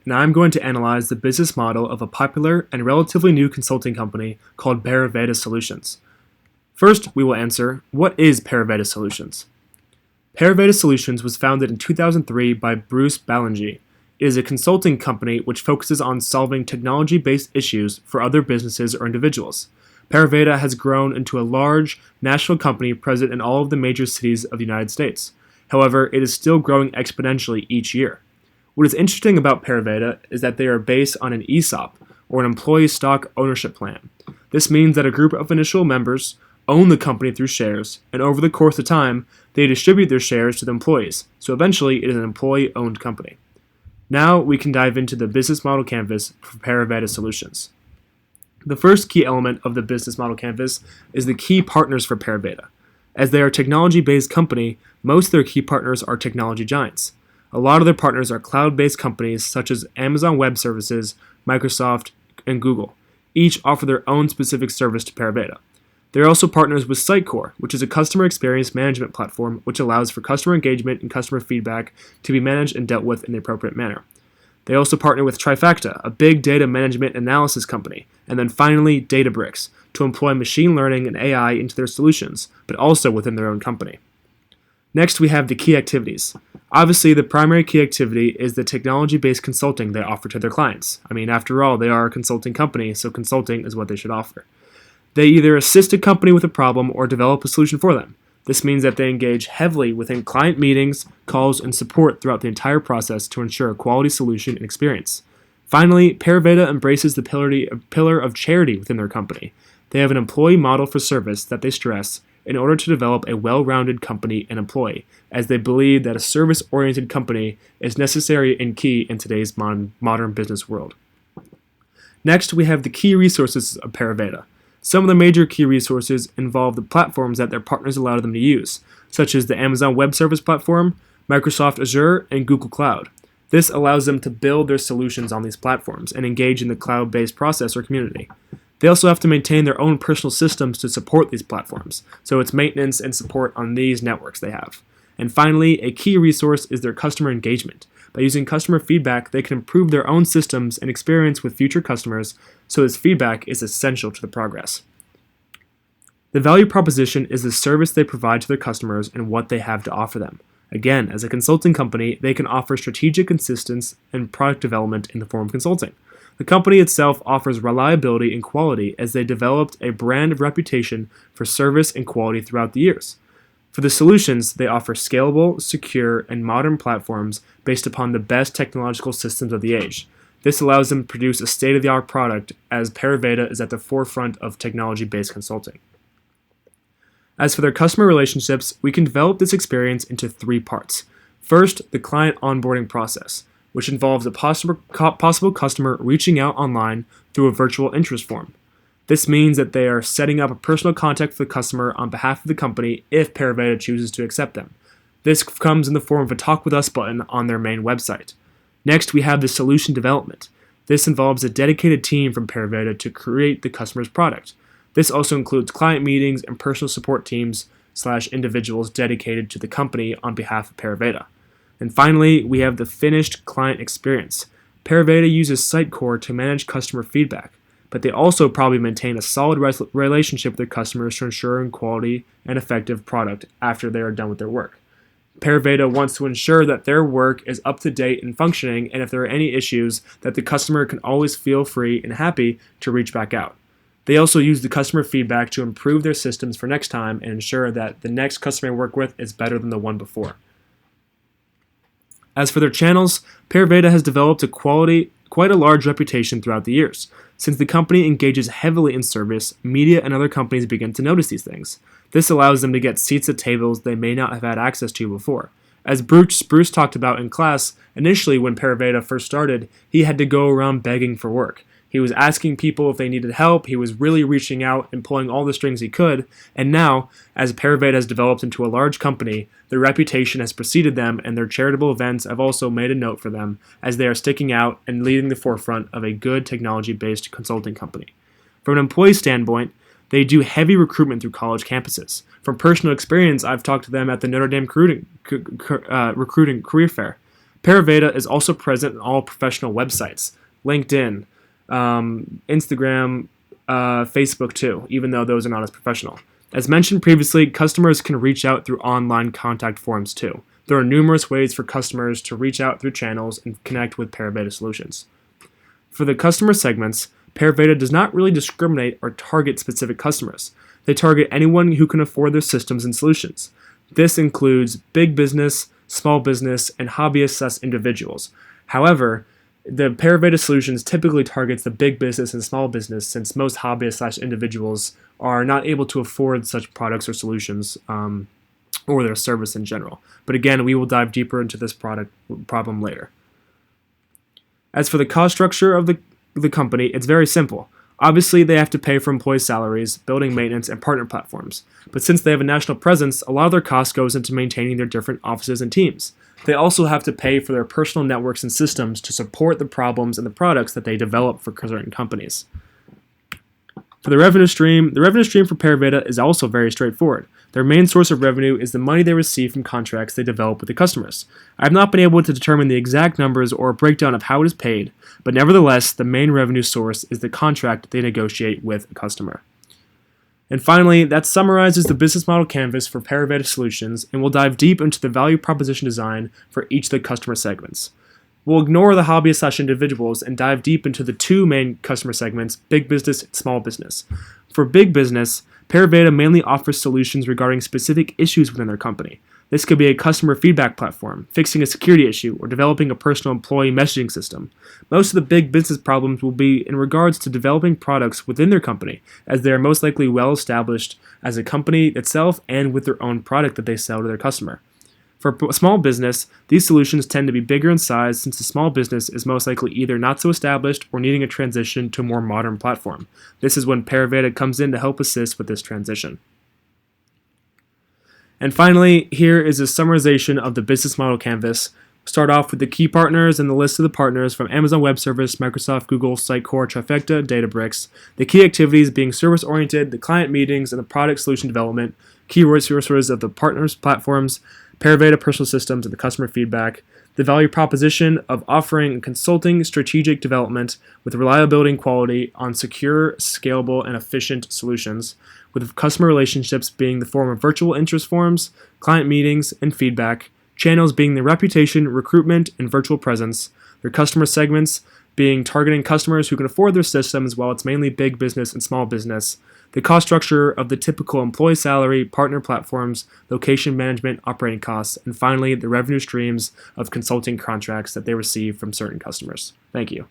and I'm going to analyze the business model of a popular and relatively new consulting company called Pariveda Solutions. First, we will answer, what is Pariveda Solutions? Pariveda Solutions was founded in 2003 by Bruce Balanji. It is a consulting company which focuses on solving technology-based issues for other businesses or individuals. Pariveda has grown into a large national company present in all of the major cities of the United States. However, it is still growing exponentially each year. What is interesting about Pariveda is that they are based on an ESOP, or an employee stock ownership plan. This means that a group of initial members own the company through shares, and over the course of time, they distribute their shares to the employees, so eventually it is an employee-owned company. Now we can dive into the business model canvas for Pariveda Solutions. The first key element of the business model canvas is the key partners for Pariveda. As they are a technology-based company, most of their key partners are technology giants. A lot of their partners are cloud-based companies such as Amazon Web Services, Microsoft, and Google. Each offer their own specific service to Pariveda. They are also partners with Sitecore, which is a customer experience management platform which allows for customer engagement and customer feedback to be managed and dealt with in the appropriate manner. They also partner with Trifacta, a big data management analysis company, and then finally Databricks, to employ machine learning and AI into their solutions, but also within their own company. Next, we have the key activities. Obviously, the primary key activity is the technology-based consulting they offer to their clients. After all, they are a consulting company, so consulting is what they should offer. They either assist a company with a problem or develop a solution for them. This means that they engage heavily within client meetings, calls, and support throughout the entire process to ensure a quality solution and experience. Finally, Pariveda embraces the pillar of charity within their company. They have an employee model for service that they stress in order to develop a well-rounded company and employee, as they believe that a service-oriented company is necessary and key in today's modern business world. Next, we have the key resources of Pariveda. Some of the major key resources involve the platforms that their partners allow them to use, such as the Amazon Web Service platform, Microsoft Azure, and Google Cloud. This allows them to build their solutions on these platforms and engage in the cloud-based process or community. They also have to maintain their own personal systems to support these platforms, so it's maintenance and support on these networks they have. And finally, a key resource is their customer engagement. By using customer feedback, they can improve their own systems and experience with future customers, so this feedback is essential to the progress. The value proposition is the service they provide to their customers and what they have to offer them. Again, as a consulting company, they can offer strategic assistance and product development in the form of consulting. The company itself offers reliability and quality as they developed a brand of reputation for service and quality throughout the years. For the solutions, they offer scalable, secure, and modern platforms based upon the best technological systems of the age. This allows them to produce a state-of-the-art product, as Pariveda is at the forefront of technology-based consulting. As for their customer relationships, we can develop this experience into three parts. First, the client onboarding process, which involves a possible customer reaching out online through a virtual interest form. This means that they are setting up a personal contact for the customer on behalf of the company if Pariveda chooses to accept them. This comes in the form of a Talk With Us button on their main website. Next, we have the solution development. This involves a dedicated team from Pariveda to create the customer's product. This also includes client meetings and personal support teams / individuals dedicated to the company on behalf of Pariveda. And finally, we have the finished client experience. Pariveda uses Sitecore to manage customer feedback, but they also probably maintain a solid relationship with their customers to ensure a quality and effective product after they are done with their work. Pariveda wants to ensure that their work is up to date and functioning, and if there are any issues, that the customer can always feel free and happy to reach back out. They also use the customer feedback to improve their systems for next time and ensure that the next customer they work with is better than the one before. As for their channels, Pariveda has developed quite a large reputation throughout the years. Since the company engages heavily in service, media and other companies begin to notice these things. This allows them to get seats at tables they may not have had access to before. As Bruce talked about in class, initially when Pariveda first started, he had to go around begging for work. He was asking people if they needed help, he was really reaching out and pulling all the strings he could, and now, as Pariveda has developed into a large company, their reputation has preceded them, and their charitable events have also made a note for them, as they are sticking out and leading the forefront of a good technology-based consulting company. From an employee standpoint, they do heavy recruitment through college campuses. From personal experience, I've talked to them at the Notre Dame recruiting career fair. Pariveda is also present in all professional websites, LinkedIn, Instagram, Facebook too, even though those are not as professional. As mentioned previously, customers can reach out through online contact forms too. There are numerous ways for customers to reach out through channels and connect with Pariveda solutions. For the customer segments, Pariveda does not really discriminate or target specific customers. They target anyone who can afford their systems and solutions. This includes big business, small business, and hobbyist/individuals. However, the Pariveda solutions typically targets the big business and small business, since most hobbyists/individuals are not able to afford such products or solutions or their service in general. But again, we will dive deeper into this problem later. As for the cost structure of the company, it's very simple. Obviously, they have to pay for employee salaries, building maintenance, and partner platforms. But since they have a national presence, a lot of their cost goes into maintaining their different offices and teams. They also have to pay for their personal networks and systems to support the problems and the products that they develop for certain companies. For the revenue stream for Pariveda is also very straightforward. Their main source of revenue is the money they receive from contracts they develop with the customers. I have not been able to determine the exact numbers or a breakdown of how it is paid, but nevertheless, the main revenue source is the contract they negotiate with a customer. And finally, that summarizes the business model canvas for Pariveda Solutions, and we'll dive deep into the value proposition design for each of the customer segments. We'll ignore the hobbyists/individuals and dive deep into the two main customer segments, big business and small business. For big business, Pariveda mainly offers solutions regarding specific issues within their company. This could be a customer feedback platform, fixing a security issue, or developing a personal employee messaging system. Most of the big business problems will be in regards to developing products within their company, as they are most likely well established as a company itself and with their own product that they sell to their customer. For small business, these solutions tend to be bigger in size, since the small business is most likely either not so established or needing a transition to a more modern platform. This is when Pariveda comes in to help assist with this transition. And finally, here is a summarization of the business model canvas. Start off with the key partners and the list of the partners from Amazon Web Service, Microsoft, Google, Sitecore, Trifecta, Databricks. The key activities being service-oriented, the client meetings, and the product solution development. Key resources of the partners' platforms, Pariveda personal systems, and the customer feedback. The value proposition of offering consulting strategic development with reliability and quality on secure, scalable, and efficient solutions, with customer relationships being the form of virtual interest forms, client meetings, and feedback, channels being the reputation, recruitment, and virtual presence, their customer segments being targeting customers who can afford their systems while it's mainly big business and small business, the cost structure of the typical employee salary, partner platforms, location management, operating costs, and finally, the revenue streams of consulting contracts that they receive from certain customers. Thank you.